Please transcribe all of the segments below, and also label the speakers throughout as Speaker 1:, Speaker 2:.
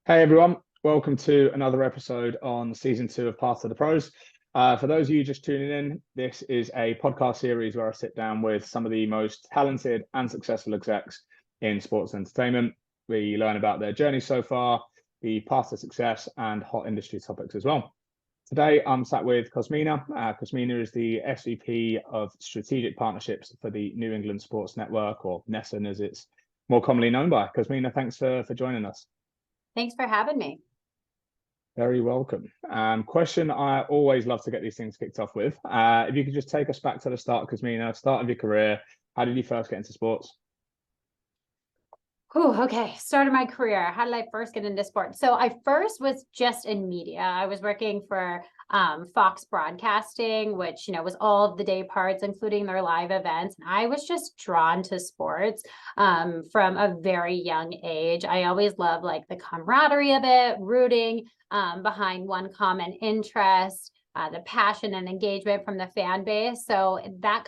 Speaker 1: Hey everyone, welcome to another episode on season 2 of Path to the Pros. For those of you just tuning in, this is a podcast series where I sit down with some of the most talented and successful execs in sports entertainment. We learn about their journey so far, the path to success, and hot industry topics as well. Today, I'm sat with Cosmina. Cosmina is the SVP of Strategic Partnerships for the New England Sports Network, or NESN as it's more commonly known by. Cosmina, thanks for joining us.
Speaker 2: Thanks for having me.
Speaker 1: Very welcome. Question I always love to get these things kicked off with. If you could just take us back to the start, Cosmina, start of your career. How did you first get into sports?
Speaker 2: Okay. Started my career. How did I first get into sports? So I first was just in media. I was working for Fox Broadcasting, which, was all of the day parts, including their live events. And I was just drawn to sports from a very young age. I always loved like the camaraderie of it, rooting behind one common interest. The passion and engagement from the fan base. So that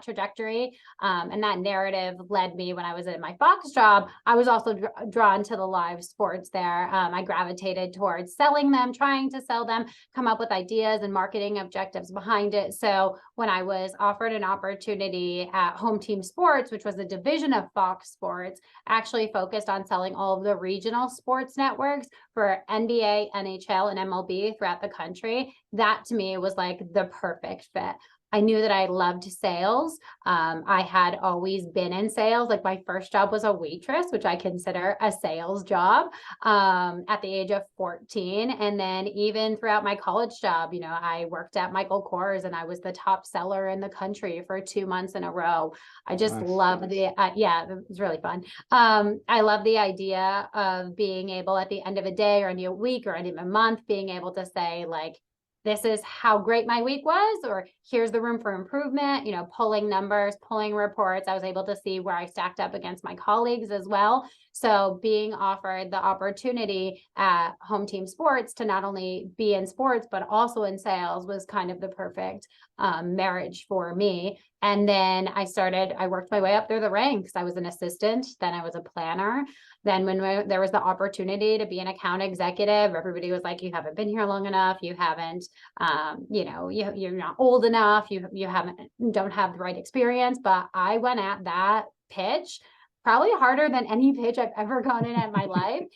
Speaker 2: trajectory and that narrative led me when I was in my Fox job. I was also drawn to the live sports there. I gravitated towards selling them, trying to sell them, come up with ideas and marketing objectives behind it. So when I was offered an opportunity at Home Team Sports, which was a division of Fox Sports, actually focused on selling all of the regional sports networks for NBA, NHL, and MLB throughout the country, that to me was like the perfect fit. I knew that I loved sales. I had always been in sales. Like my first job was a waitress, which I consider a sales job at the age of 14. And then even throughout my college job, I worked at Michael Kors and I was the top seller in the country for 2 months in a row. I just love the, it was really fun. I love the idea of being able at the end of a day or end of a week or end of a month, being able to say like, this is how great my week was, or here's the room for improvement, pulling numbers, pulling reports. I was able to see where I stacked up against my colleagues as well. So being offered the opportunity at Home Team Sports to not only be in sports, but also in sales was kind of the perfect marriage for me. And then I worked my way up through the ranks. I was an assistant, then I was a planner. Then when there was the opportunity to be an account executive, everybody was like, you haven't been here long enough. You haven't, you're not old enough. You don't have the right experience. But I went at that pitch probably harder than any pitch I've ever gone in my life,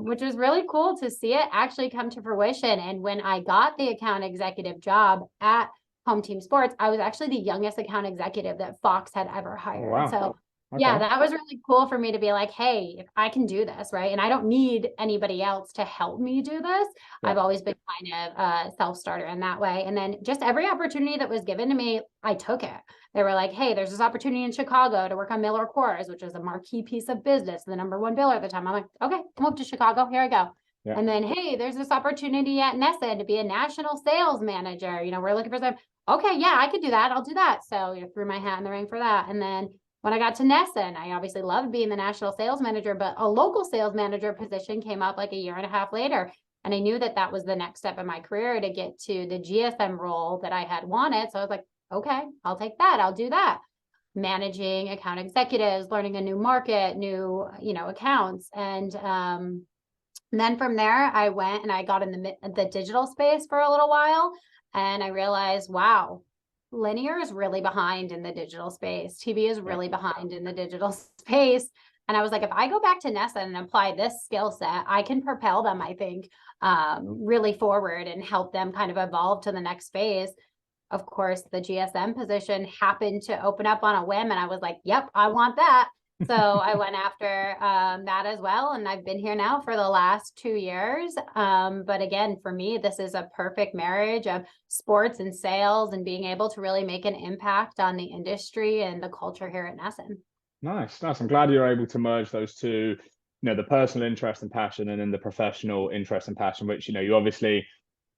Speaker 2: which was really cool to see it actually come to fruition. And when I got the account executive job at Home Team Sports, I was actually the youngest account executive that Fox had ever hired.
Speaker 1: Wow.
Speaker 2: So yeah, that was really cool for me to be like, hey, if I can do this, right? And I don't need anybody else to help me do this. Yeah. I've always been kind of a self-starter in that way. And then just every opportunity that was given to me, I took it. They were like, hey, there's this opportunity in Chicago to work on Miller Coors, which is a marquee piece of business, the number one biller at the time. I'm like, okay, come up to Chicago. Here I go. Yeah. And then, hey, there's this opportunity at NESN to be a national sales manager. We're looking for some. Okay, yeah, I could do that. I'll do that. So threw my hat in the ring for that. And then when I got to NESN, I obviously loved being the national sales manager, but a local sales manager position came up like a year and a half later. And I knew that that was the next step in my career to get to the GSM role that I had wanted. So I was like, okay, I'll take that. I'll do that. Managing account executives, learning a new market, new, accounts. And then from there, I went and I got in the digital space for a little while. And I realized, wow, linear is really behind in the digital space. TV is really behind in the digital space. And I was like, if I go back to NESN and apply this skill set, I can propel them, I think, really forward and help them kind of evolve to the next phase. Of course, the GSM position happened to open up on a whim. And I was like, yep, I want that. So I went after that as well. And I've been here now for the last 2 years. But again, for me, this is a perfect marriage of sports and sales and being able to really make an impact on the industry and the culture here at NESN.
Speaker 1: Nice. I'm glad you're able to merge those two, the personal interest and passion and then the professional interest and passion, which, you obviously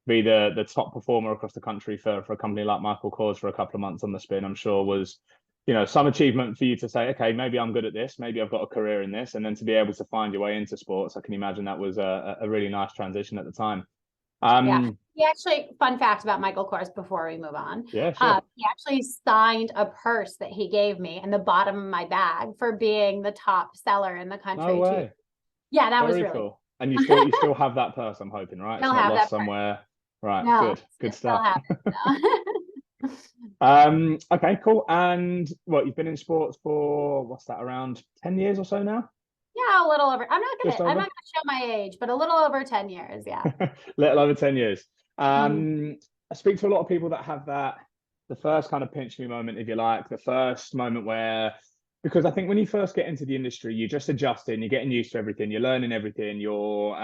Speaker 1: be the top performer across the country for a company like Michael Kors for a couple of months on the spin, I'm sure was some achievement for you to say, okay, maybe I'm good at this, maybe I've got a career in this, and then to be able to find your way into sports, I can imagine that was a really nice transition at the time.
Speaker 2: Yeah, he actually, fun fact about Michael Kors before we move on.
Speaker 1: Yeah, sure.
Speaker 2: He actually signed a purse that he gave me in the bottom of my bag for being the top seller in the country.
Speaker 1: No way.
Speaker 2: Yeah, that
Speaker 1: Very
Speaker 2: was really
Speaker 1: cool. And you still have that purse, I'm hoping, right? It's
Speaker 2: Still
Speaker 1: not
Speaker 2: have
Speaker 1: lost
Speaker 2: that part.
Speaker 1: somewhere. Right,
Speaker 2: No,
Speaker 1: good
Speaker 2: still
Speaker 1: stuff.
Speaker 2: have it. No.
Speaker 1: Okay, cool. And what, you've been in sports for, what's that, around 10 years or so now?
Speaker 2: Yeah, a little over.
Speaker 1: Just
Speaker 2: I'm not
Speaker 1: over?
Speaker 2: gonna show my age, but a little over 10 years. Yeah.
Speaker 1: Little over 10 years.
Speaker 2: Mhm.
Speaker 1: I speak to a lot of people that have that, the first kind of pinch me moment, if you like, the first moment where, because I think when you first get into the industry, you're just adjusting, you're getting used to everything, you're learning everything, you're,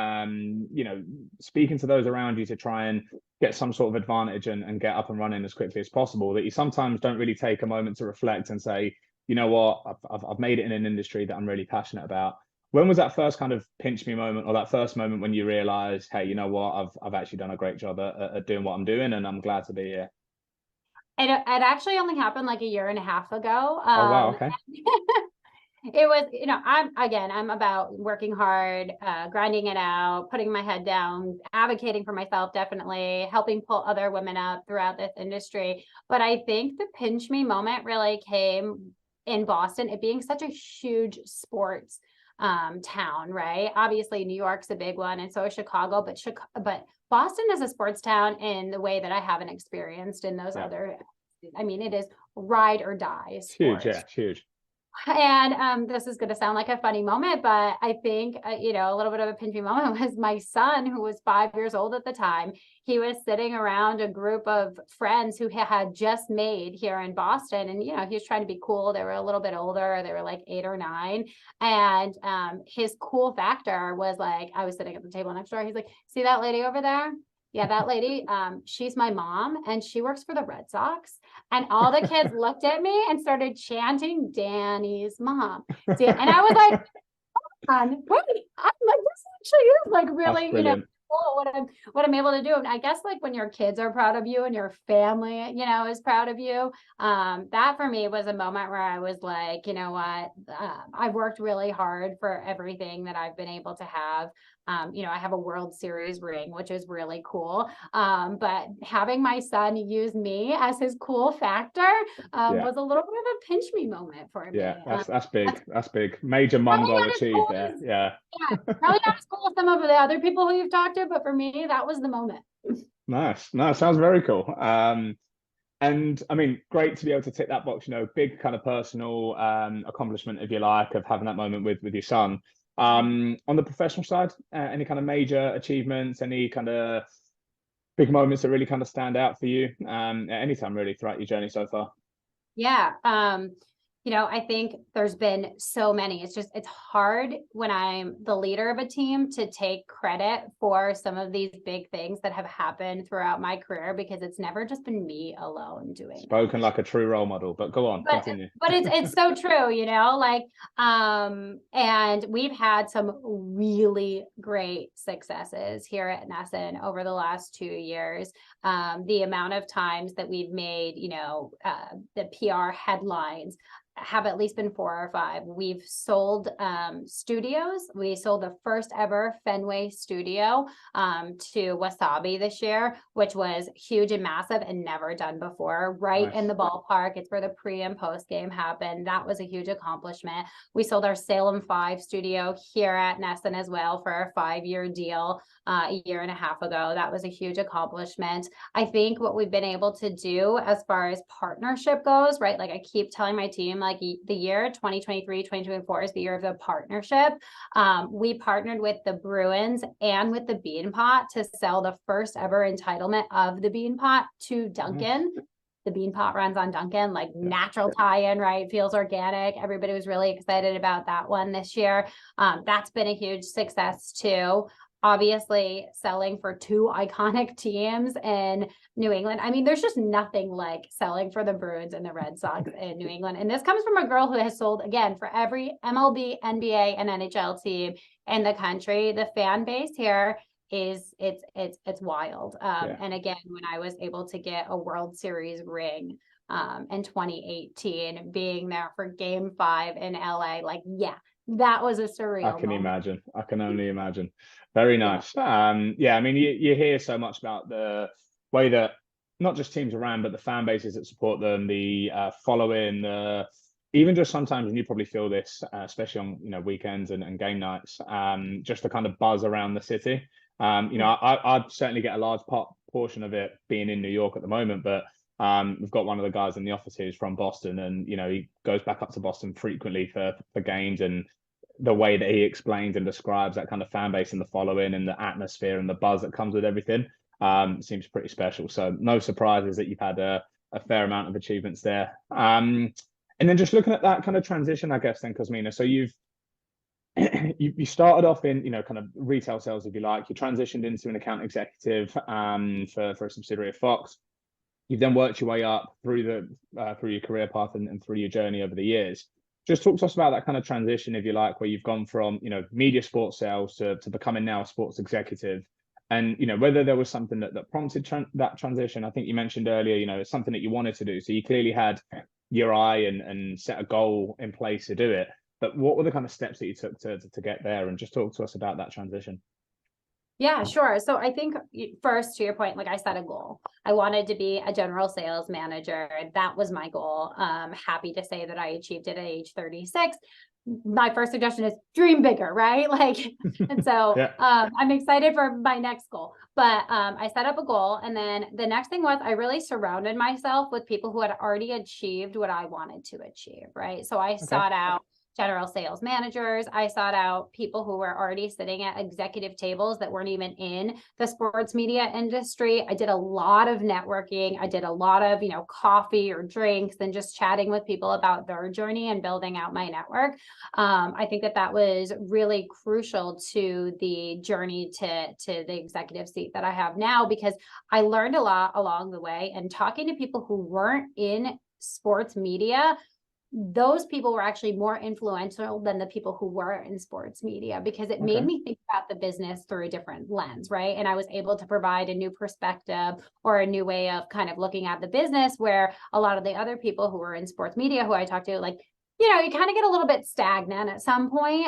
Speaker 1: speaking to those around you to try and get some sort of advantage and get up and running as quickly as possible, that you sometimes don't really take a moment to reflect and say, you know what, I've made it in an industry that I'm really passionate about. When was that first kind of pinch me moment, or that first moment when you realize, hey, you know what, I've actually done a great job at doing what I'm doing, and I'm glad to be here?
Speaker 2: It actually only happened like a year and a half ago.
Speaker 1: Oh wow, okay.
Speaker 2: It was, I'm about working hard, grinding it out, putting my head down, advocating for myself, definitely helping pull other women up throughout this industry. But I think the pinch me moment really came in Boston, it being such a huge sports town, right? Obviously, New York's a big one, and so is Chicago, but Boston is a sports town in the way that I haven't experienced in those
Speaker 1: Yeah,
Speaker 2: other. I mean, it is ride or die
Speaker 1: it's huge. Yeah,
Speaker 2: sports.
Speaker 1: it's huge.
Speaker 2: And this is going to sound like a funny moment, but I think, a little bit of a pinch me moment was my son, who was 5 years old at the time. He was sitting around a group of friends who had just made here in Boston. And, he was trying to be cool. They were a little bit older. They were like 8 or 9. And his cool factor was like, I was sitting at the table next door. He's like, see that lady over there? Yeah, that lady, she's my mom, and she works for the Red Sox. And all the kids looked at me and started chanting Danny's mom. And I was like, wait, I'm like, this actually is like
Speaker 1: That's
Speaker 2: really,
Speaker 1: brilliant.
Speaker 2: cool what I'm able to do. And I guess like when your kids are proud of you and your family, is proud of you, that for me was a moment where I was like, you know what, I've worked really hard for everything that I've been able to have. I have a World Series ring, which is really cool. But having my son use me as his cool factor
Speaker 1: Yeah,
Speaker 2: was a little bit of a pinch me moment for
Speaker 1: yeah,
Speaker 2: me.
Speaker 1: that's
Speaker 2: That's
Speaker 1: big. That's big. Major mum
Speaker 2: probably
Speaker 1: goal
Speaker 2: not as
Speaker 1: achieved
Speaker 2: cool
Speaker 1: there.
Speaker 2: as
Speaker 1: Yeah.
Speaker 2: yeah, probably not as cool as some of the other people who you've talked to, but for me, that was the moment.
Speaker 1: Nice. No, sounds very cool. And I mean, great to be able to tick that box, big kind of personal accomplishment, if you like, of having that moment with your son. On the professional side, any kind of major achievements, any kind of big moments that really kind of stand out for you at any time really throughout your journey so far?
Speaker 2: Yeah. I think there's been so many. It's hard when I'm the leader of a team to take credit for some of these big things that have happened throughout my career, because it's never just been me alone doing them.
Speaker 1: Spoken like a true role model, but go on,
Speaker 2: but
Speaker 1: continue.
Speaker 2: but it's so true, like and we've had some really great successes here at NESN over the last 2 years. The amount of times that we've made, the PR headlines have at least been 4 or 5. We've sold studios. We sold the first ever Fenway studio to Wasabi this year, which was huge and massive and never done before, right in
Speaker 1: Nice.
Speaker 2: the ballpark. It's where the pre and post game happened. That was a huge accomplishment. We sold our Salem 5 studio here at NESN as well for a 5-year deal a year and a half ago. That was a huge accomplishment. I think what we've been able to do as far as partnership goes, right? Like I keep telling my team, like the year 2023, 2024 is the year of the partnership. We partnered with the Bruins and with the Bean Pot to sell the first ever entitlement of the Bean Pot to Duncan.
Speaker 1: Nice.
Speaker 2: The Bean Pot runs on Duncan, like natural tie-in, right? Feels organic. Everybody was really excited about that one this year. That's been a huge success too. Obviously, selling for 2 iconic teams in New England. I mean, there's just nothing like selling for the Bruins and the Red Sox in New England. And this comes from a girl who has sold, again, for every MLB, NBA, and NHL team in the country. The fan base here is it's wild. And again, when I was able to get a World Series ring in 2018, being there for Game 5 in LA, like, yeah, that was a surreal
Speaker 1: I can
Speaker 2: moment.
Speaker 1: imagine. I can only imagine. Very nice. Yeah, I mean, you hear so much about the way that not just teams around, but the fan bases that support them, the following, even just sometimes, and you probably feel this, especially on, weekends and game nights, just the kind of buzz around the city. I certainly get a large portion of it being in New York at the moment, but we've got one of the guys in the office who's from Boston, and he goes back up to Boston frequently for games, and the way that he explains and describes that kind of fan base and the following and the atmosphere and the buzz that comes with everything seems pretty special. So no surprises that you've had a fair amount of achievements there. And then just looking at that kind of transition, I guess, then, Cosmina. So you started off in, kind of retail sales, if you like. You transitioned into an account executive for a subsidiary of Fox. You've then worked your way up through your career path and through your journey over the years. Just talk to us about that kind of transition, if you like, where you've gone from, media sports sales to becoming now a sports executive. And, whether there was something that prompted that transition. I think you mentioned earlier, it's something that you wanted to do. So you clearly had your eye and set a goal in place to do it. But what were the kind of steps that you took to get there? And just talk to us about that transition.
Speaker 2: Yeah, sure. So I think first, to your point, like I set a goal. I wanted to be a general sales manager. That was my goal. Happy to say that I achieved it at age 36. My first suggestion is dream bigger, right? And so
Speaker 1: Yeah.
Speaker 2: I'm excited for my next goal. But I set up a goal. And then the next thing was I really surrounded myself with people who had already achieved what I wanted to achieve, right? So I sought out general sales managers. I sought out people who were already sitting at executive tables that weren't even in the sports media industry. I did a lot of networking. I did a lot of, coffee or drinks and just chatting with people about their journey and building out my network. I think that was really crucial to the journey to the executive seat that I have now, because I learned a lot along the way, and talking to people who weren't in sports media, those people were actually more influential than the people who were in sports media, because it made me think about the business through a different lens, right? And I was able to provide a new perspective or a new way of kind of looking at the business, where a lot of the other people who were in sports media who I talked to, like, you kind of get a little bit stagnant at some point.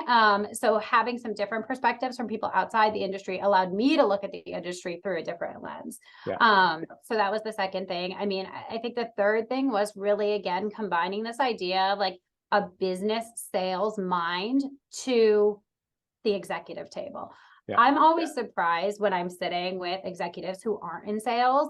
Speaker 2: So having some different perspectives from people outside the industry allowed me to look at the industry through a different lens.
Speaker 1: Yeah.
Speaker 2: So that was the second thing. I mean, I think the third thing was really, again, combining this idea of like a business sales mind to the executive table.
Speaker 1: Yeah.
Speaker 2: I'm always surprised when I'm sitting with executives who aren't in sales,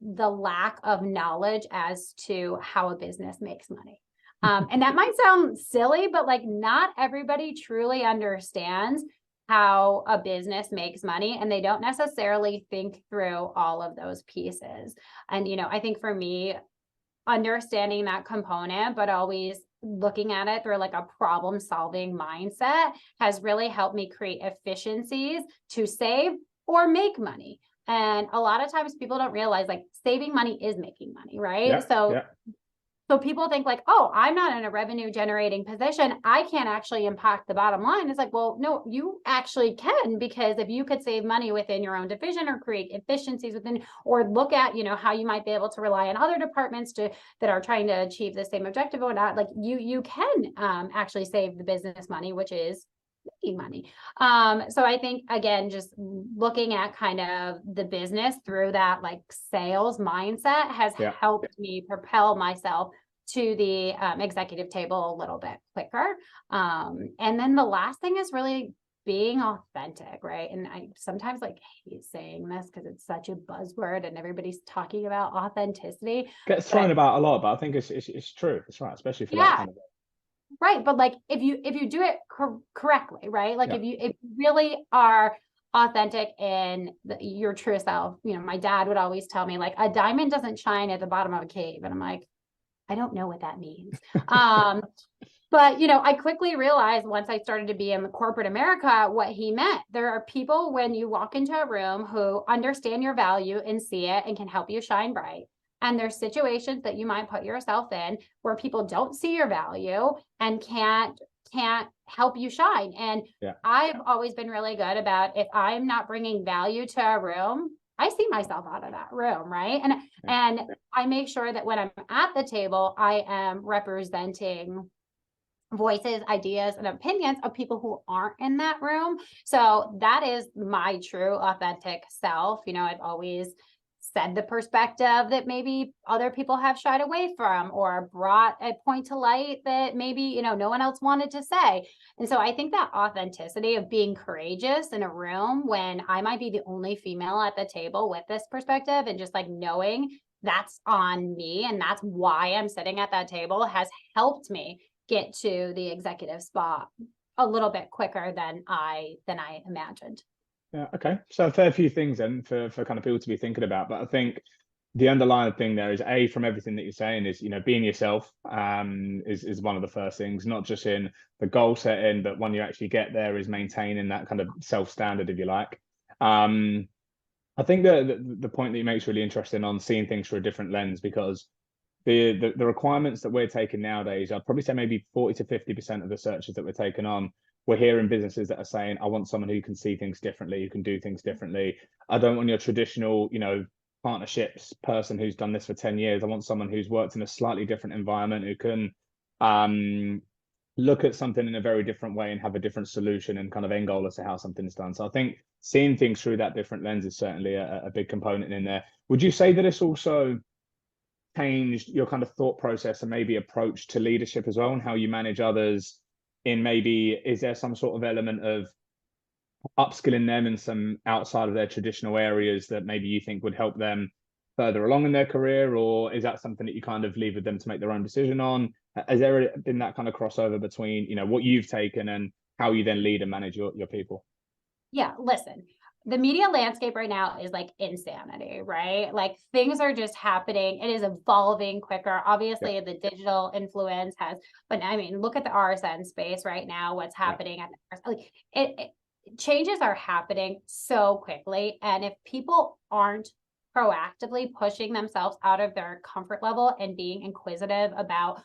Speaker 2: the lack of knowledge as to how a business makes money. And that might sound silly, but like not everybody truly understands how a business makes money, and they don't necessarily think through all of those pieces. And, I think for me, understanding that component, but always looking at it through like a problem solving mindset has really helped me create efficiencies to save or make money. And a lot of times people don't realize like saving money is making money, right?
Speaker 1: Yeah.
Speaker 2: So people think like, oh, I'm not in a revenue generating position, I can't actually impact the bottom line. It's like, well, no, you actually can, because if you could save money within your own division or create efficiencies within, or look at, how you might be able to rely on other departments that are trying to achieve the same objective or not, like you can actually save the business money, which is making money. So I think, again, just looking at kind of the business through that like sales mindset has helped me propel myself to the executive table a little bit quicker. And then the last thing is really being authentic, right? And I sometimes like hate saying this because it's such a buzzword and everybody's talking about authenticity.
Speaker 1: Gets thrown about a lot, but I think it's true. It's right, especially for that kind of.
Speaker 2: Right. But like, if you do it correctly, right? Like if you really are authentic in your true self, my dad would always tell me like a diamond doesn't shine at the bottom of a cave. And I'm like, I don't know what that means. But, I quickly realized once I started to be in the corporate America, what he meant. There are people when you walk into a room who understand your value and see it and can help you shine bright. And there's situations that you might put yourself in where people don't see your value and can't help you shine. And I've always been really good about, if I'm not bringing value to a room, I see myself out of that room, right? And I make sure that when I'm at the table, I am representing voices, ideas, and opinions of people who aren't in that room. So that is my true authentic self. I've always said the perspective that maybe other people have shied away from, or brought a point to light that maybe, you know, no one else wanted to say. And so I think that authenticity of being courageous in a room when I might be the only female at the table with this perspective, and just like knowing that's on me and that's why I'm sitting at that table, has helped me get to the executive spot a little bit quicker than I imagined.
Speaker 1: Yeah, okay. So a fair few things then for kind of people to be thinking about. But I think the underlying thing there is, A, from everything that you're saying, is, you know, being yourself is one of the first things, not just in the goal setting, but when you actually get there, is maintaining that kind of self-standard, if you like. I think the point that you make is really interesting on seeing things through a different lens, because the requirements that we're taking nowadays, I'd probably say maybe 40 to 50% of the searches that we're taking on, we're hearing businesses that are saying, I want someone who can see things differently, who can do things differently. I don't want your traditional, you know, partnerships person who's done this for 10 years. I want someone who's worked in a slightly different environment, who can look at something in a very different way and have a different solution and kind of end goal as to how something's done. So I think seeing things through that different lens is certainly a big component in there. Would you say that it's also changed your kind of thought process and maybe approach to leadership as well, and how you manage others? In maybe, is there some sort of element of upskilling them in some outside of their traditional areas that maybe you think would help them further along in their career, or is that something that you kind of leave with them to make their own decision on? Has there been that kind of crossover between, you know, what you've taken and how you then lead and manage your people?
Speaker 2: Yeah, listen, the media landscape right now is like insanity, right? Like things are just happening. It is evolving quicker. Obviously,
Speaker 1: Yep.
Speaker 2: the digital influence has, but I mean, look at the RSN space right now, what's happening at the, like changes are happening so quickly. And if people aren't proactively pushing themselves out of their comfort level and being inquisitive about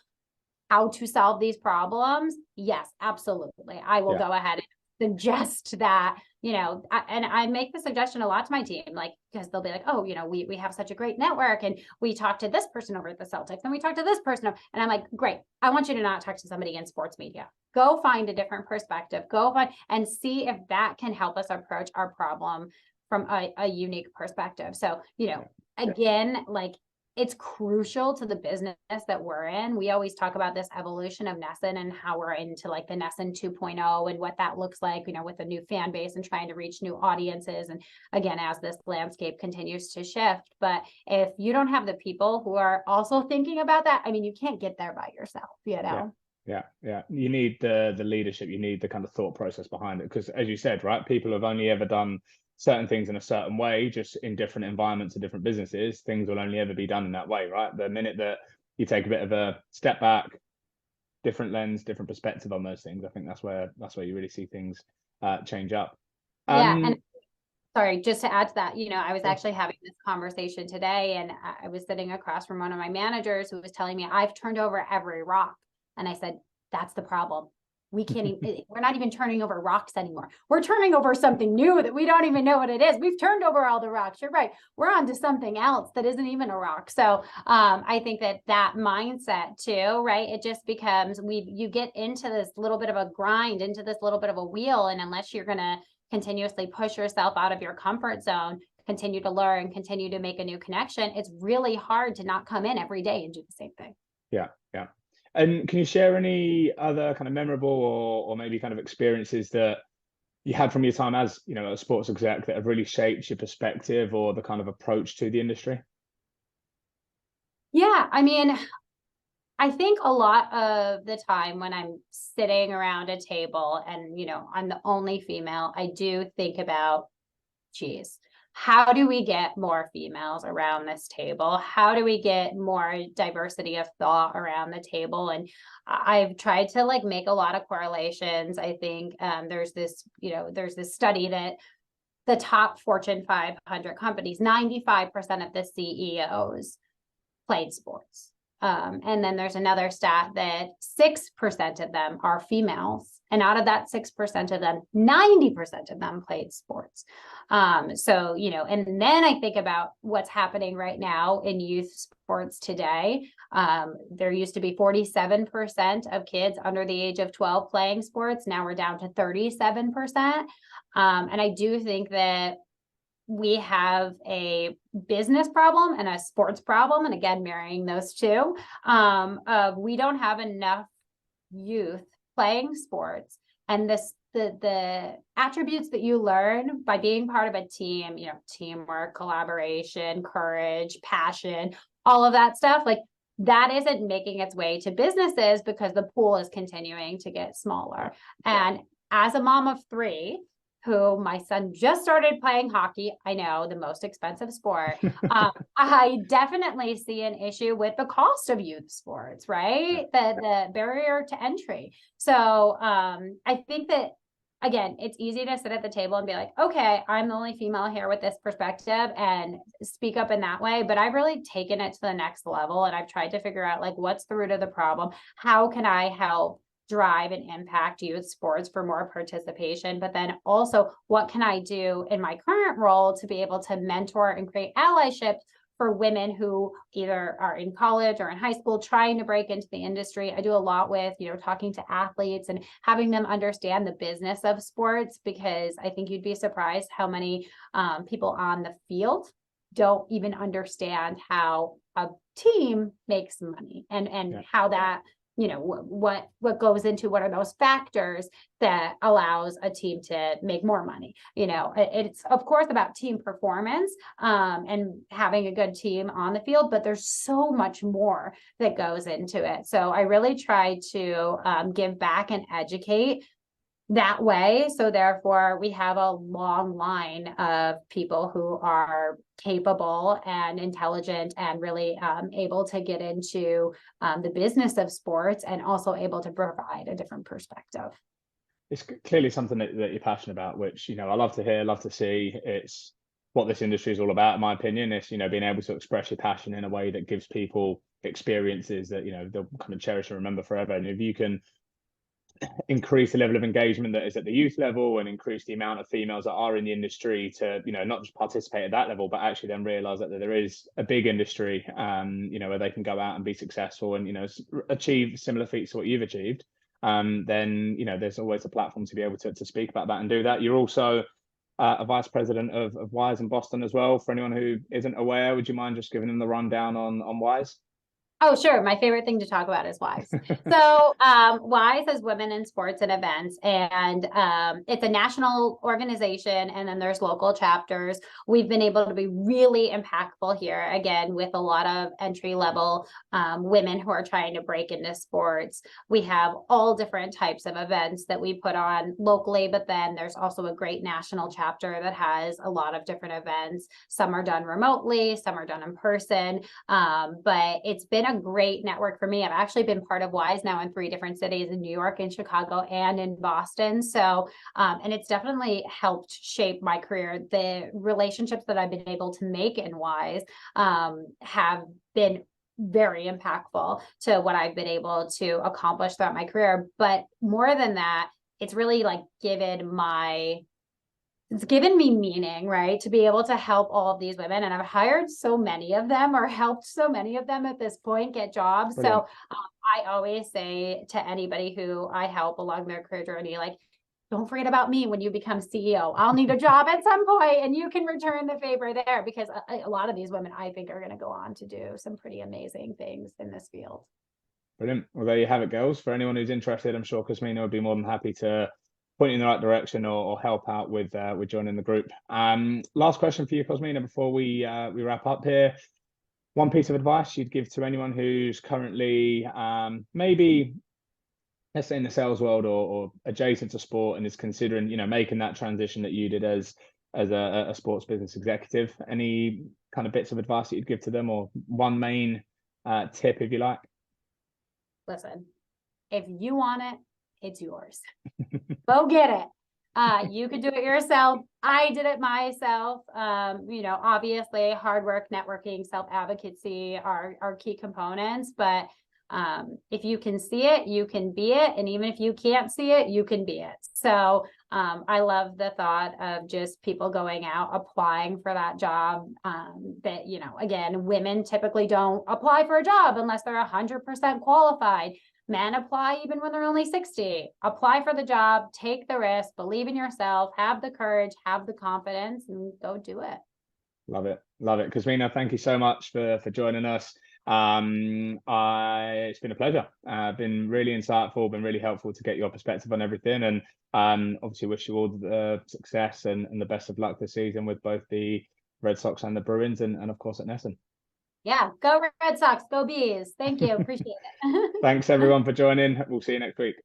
Speaker 2: how to solve these problems, yes, absolutely. I will go ahead and suggest that, you know, and I make the suggestion a lot to my team, like, because they'll be like, oh, you know, we have such a great network, and we talked to this person over at the Celtics, and we talked to this person, and I'm like, great, I want you to not talk to somebody in sports media. Go find a different perspective, go find and see if that can help us approach our problem from a unique perspective. So, you know, again, like, it's crucial to the business that we're in. We always talk about this evolution of NESN and how we're into like the NESN 2.0 and what that looks like, you know, with a new fan base and trying to reach new audiences. And again, as this landscape continues to shift, but if you don't have the people who are also thinking about that, I mean, you can't get there by yourself, you know?
Speaker 1: Yeah. You need the leadership, you need the kind of thought process behind it. Because as you said, right, people have only ever done certain things in a certain way, just in different environments and different businesses. Things will only ever be done in that way, right? The minute that you take a bit of a step back, different lens, different perspective on those things, I think that's where you really see things change up.
Speaker 2: Yeah. And sorry, just to add to that, you know, I was actually having this conversation today, and I was sitting across from one of my managers who was telling me, I've turned over every rock. And I said, that's the problem. We can't even, we're not even turning over rocks anymore. We're turning over something new that we don't even know what it is. We've turned over all the rocks. You're right. We're on to something else that isn't even a rock. So I think that mindset too, right? It just becomes, you get into this little bit of a grind, into this little bit of a wheel. And unless you're going to continuously push yourself out of your comfort zone, continue to learn, continue to make a new connection, it's really hard to not come in every day and do the same thing.
Speaker 1: Yeah. And can you share any other kind of memorable or maybe kind of experiences that you had from your time as, you know, a sports exec that have really shaped your perspective or the kind of approach to the industry?
Speaker 2: Yeah, I mean, I think a lot of the time when I'm sitting around a table and, you know, I'm the only female, I do think about, geez, how do we get more females around this table? How do we get more diversity of thought around the table? And I've tried to like make a lot of correlations. I think there's this study that the top Fortune 500 companies, 95% of the CEOs played sports. And then there's another stat that 6% of them are females. And out of that 6% of them, 90% of them played sports. So, you know, and then I think about what's happening right now in youth sports today. There used to be 47% of kids under the age of 12 playing sports. Now we're down to 37%. And I do think that we have a business problem and a sports problem, and again, marrying those two. We don't have enough youth playing sports, and the attributes that you learn by being part of a team, teamwork, collaboration, courage, passion, all of that stuff, like that isn't making its way to businesses because the pool is continuing to get smaller. And as a mom of three, who my son just started playing hockey, I know, the most expensive sport, I definitely see an issue with the cost of youth sports, right? The barrier to entry. So I think that, again, it's easy to sit at the table and be like, okay, I'm the only female here with this perspective and speak up in that way. But I've really taken it to the next level, and I've tried to figure out, like, what's the root of the problem? How can I help drive and impact youth sports for more participation? But then also, what can I do in my current role to be able to mentor and create allyship for women who either are in college or in high school trying to break into the industry? I do a lot with, talking to athletes and having them understand the business of sports, because I think you'd be surprised how many people on the field don't even understand how a team makes money and how that, what goes into what are those factors that allows a team to make more money. It's of course about team performance and having a good team on the field, but there's so much more that goes into it. So I really try to give back and educate that way. So therefore, we have a long line of people who are capable and intelligent and really able to get into the business of sports, and also able to provide a different perspective.
Speaker 1: It's clearly something that you're passionate about, which, I love to hear, love to see. It's what this industry is all about, in my opinion. It's, being able to express your passion in a way that gives people experiences that, they'll kind of cherish and remember forever. And if you can increase the level of engagement that is at the youth level, and increase the amount of females that are in the industry to, not just participate at that level, but actually then realize that there is a big industry, where they can go out and be successful and, achieve similar feats to what you've achieved, then, there's always a platform to be able to speak about that and do that. You're also a vice president of WISE in Boston as well. For anyone who isn't aware, would you mind just giving them the rundown on WISE?
Speaker 2: Oh, sure. My favorite thing to talk about is WISE. So WISE is Women in Sports and Events, and it's a national organization, and then there's local chapters. We've been able to be really impactful here, again, with a lot of entry-level women who are trying to break into sports. We have all different types of events that we put on locally, but then there's also a great national chapter that has a lot of different events. Some are done remotely, some are done in person, but it's been a great network for me. I've actually been part of WISE now in 3 different cities, in New York, in Chicago, and in Boston. So, and it's definitely helped shape my career. The relationships that I've been able to make in WISE have been very impactful to what I've been able to accomplish throughout my career. But more than that, it's really like it's given me meaning, right? To be able to help all of these women. And I've hired so many of them, or helped so many of them at this point get jobs. Brilliant. So I always say to anybody who I help along their career journey, like, don't forget about me when you become CEO. I'll need a job at some point, and you can return the favor there, because a lot of these women, I think, are going to go on to do some pretty amazing things in this field.
Speaker 1: Brilliant. Well, there you have it, girls. For anyone who's interested, I'm sure Cosmina would be more than happy to point you in the right direction, or help out with joining the group. Last question for you, Cosmina, before we wrap up here. One piece of advice you'd give to anyone who's currently maybe, let's say, in the sales world or adjacent to sport, and is considering, making that transition that you did as a sports business executive. Any kind of bits of advice that you'd give to them, or one main tip, if you like?
Speaker 2: Listen, if you want it, it's yours. Go get it. You could do it yourself. I did it myself. Obviously hard work, networking, self-advocacy are key components, but if you can see it, you can be it. And even if you can't see it, you can be it. So I love the thought of just people going out, applying for that job, that, again, women typically don't apply for a job unless they're 100% qualified. Men apply even when they're only 60. Apply for the job, take the risk, believe in yourself, have the courage, have the confidence, and go do it.
Speaker 1: Love it. Love it. Cosmina, thank you so much for joining us. It's been a pleasure. Been really insightful, been really helpful to get your perspective on everything. And obviously wish you all the success and the best of luck this season with both the Red Sox and the Bruins and of course at NESN.
Speaker 2: Yeah, go Red Sox, go Bees. Thank you. Appreciate it.
Speaker 1: Thanks everyone for joining. We'll see you next week.